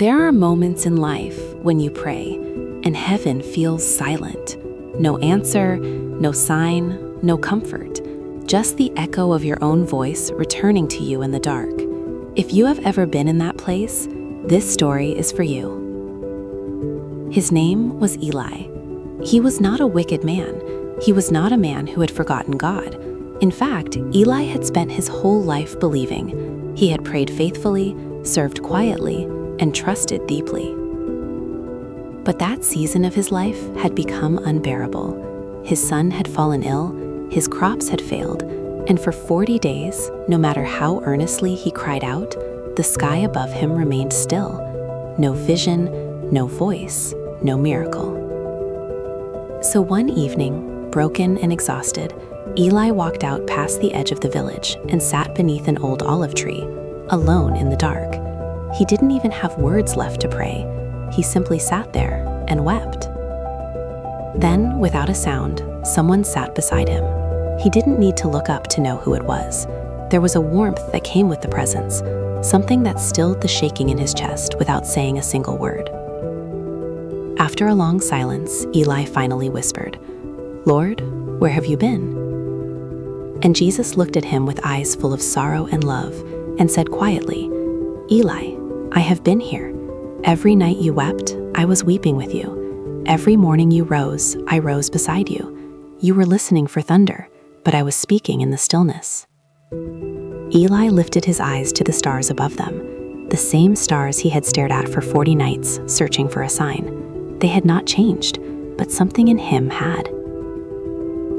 There are moments in life when you pray and heaven feels silent. No answer, no sign, no comfort. Just the echo of your own voice returning to you in the dark. If you have ever been in that place, this story is for you. His name was Eli. He was not a wicked man. He was not a man who had forgotten God. In fact, Eli had spent his whole life believing. He had prayed faithfully, served quietly, and trusted deeply. But that season of his life had become unbearable. His son had fallen ill, his crops had failed, and for 40 days, no matter how earnestly he cried out, the sky above him remained still. No vision, no voice, no miracle. So one evening, broken and exhausted, Eli walked out past the edge of the village and sat beneath an old olive tree, alone in the dark. He didn't even have words left to pray. He simply sat there and wept. Then, without a sound, someone sat beside him. He didn't need to look up to know who it was. There was a warmth that came with the presence, something that stilled the shaking in his chest without saying a single word. After a long silence, Eli finally whispered, "Lord, where have you been?" And Jesus looked at him with eyes full of sorrow and love and said quietly, "Eli, I have been here. Every night you wept, I was weeping with you. Every morning you rose, I rose beside you. You were listening for thunder, but I was speaking in the stillness." Eli lifted his eyes to the stars above them, the same stars he had stared at for 40 nights, searching for a sign. They had not changed, but something in him had.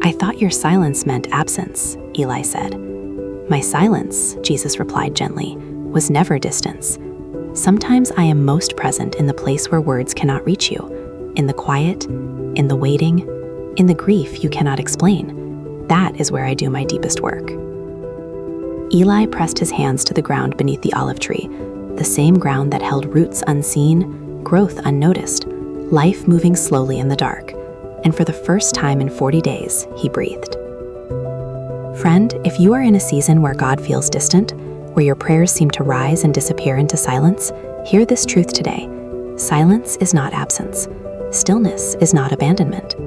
"I thought your silence meant absence," Eli said. "My silence," Jesus replied gently, "was never distance. Sometimes I am most present in the place where words cannot reach you, in the quiet, in the waiting, in the grief you cannot explain. That is where I do my deepest work." Eli pressed his hands to the ground beneath the olive tree, the same ground that held roots unseen, growth unnoticed, life moving slowly in the dark. And for the first time in 40 days, he breathed. Friend, if you are in a season where God feels distant, where your prayers seem to rise and disappear into silence, hear this truth today. Silence is not absence. Stillness is not abandonment.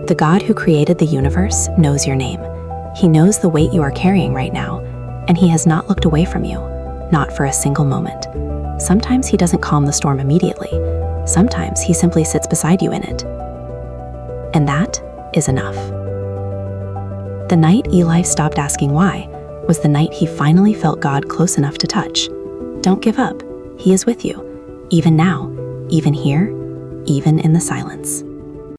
The God who created the universe knows your name. He knows the weight you are carrying right now, and he has not looked away from you, not for a single moment. Sometimes he doesn't calm the storm immediately. Sometimes he simply sits beside you in it. And that is enough. The night Eli stopped asking why was the night he finally felt God close enough to touch. Don't give up. He is with you, even now, even here, even in the silence.